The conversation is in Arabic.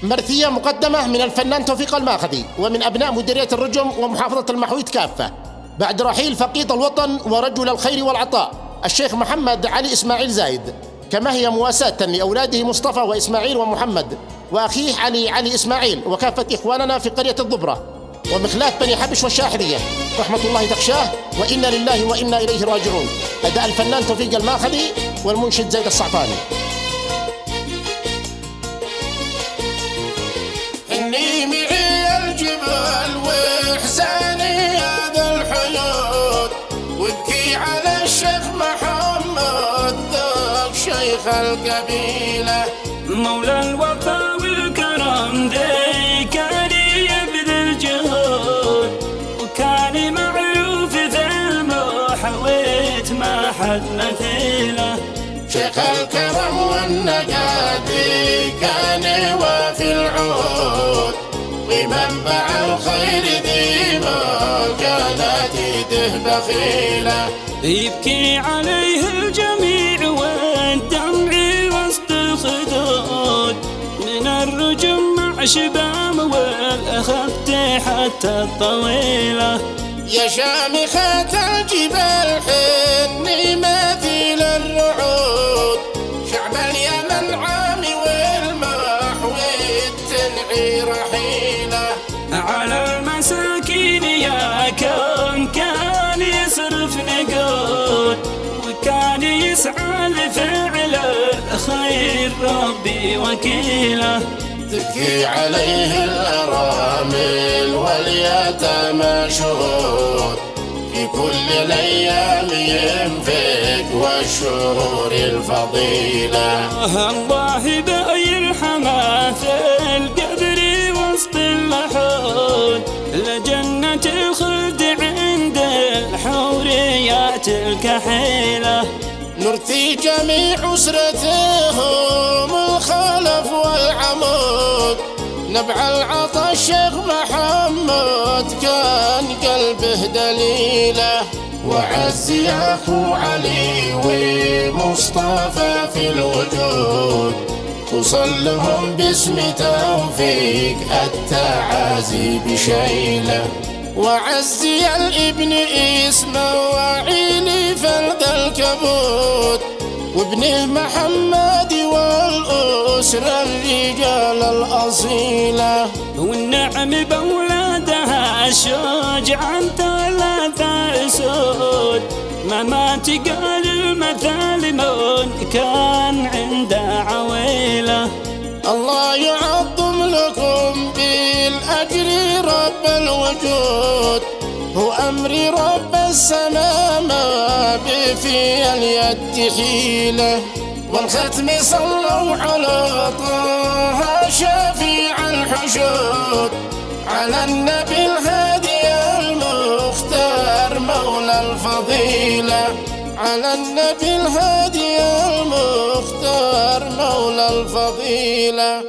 مرثية مقدمة من الفنان توفيق الماخذي ومن أبناء مديرية الرجم ومحافظة المحويت كافة، بعد رحيل فقيد الوطن ورجل الخير والعطاء الشيخ محمد علي إسماعيل زايد، كما هي مواساة لأولاده مصطفى وإسماعيل ومحمد وأخيه علي إسماعيل وكافة إخواننا في قرية الضبرة ومخلاة بني حبش والشاحرية، رحمة الله تخشاه وإنا لله وإنا إليه راجعون. أداء الفنان توفيق الماخذي والمنشد زيد الصعفاني. إني معي الجبال وإحساني هذا الحياة، وابكي على الشيخ محمد ذاك شيخ القبيلة، مولى الوفا والكرم ذي كان يبذل جهود، وكان معروف في المحويت ما حد مثيله. شيخ الكرم والنقادي كان وافي العهود، ومنبع الخير ذي ما كانت يده بخيلة. يبكي عليه الجميع والدمع وسط الخدود، من الرجم مع شبام والأخت حتى الطويلة. يا شامخة الجبال حني مثيل الرعود، شعب اليمن عامي والمحويت تنعي رحيله. على المساكين يا كان يصرف نقود، وكان يسعى لفعل الخير ربي وكيله. تبكي عليه الأرامل واليتامى شهود، في كل الأيام ينفق والشهور الفضيلة. الله بيرحمه في القبر وسط اللحود، لجنة الخلد عند الحوريات الكحيلة. نرثي جميع أسرتهم الخلف والعمود، نبع العطا الشيخ محمد كان قلبه دليله. وعزي أخو علي ومصطفى في الوجود، توصل لهم باسم توفيق التعازي بشيله. وعزي الابن إسماعيل فلد الكبود، وابنه محمد والأسرة الرجال الأصيلة. والنعم بأولادها الشجعان ثلاثة أسود، ما تقال المثال من كان عنده عويلة. الله يعظم لكم بالأجر رب الوجود، هو أمر رب السماء ما بفي اليد حيلة. والختم صلوا على طه شفيع الحشود، على النبي الهادي المختار مولى الفضيلة، على النبي الهادي المختار مولى الفضيلة.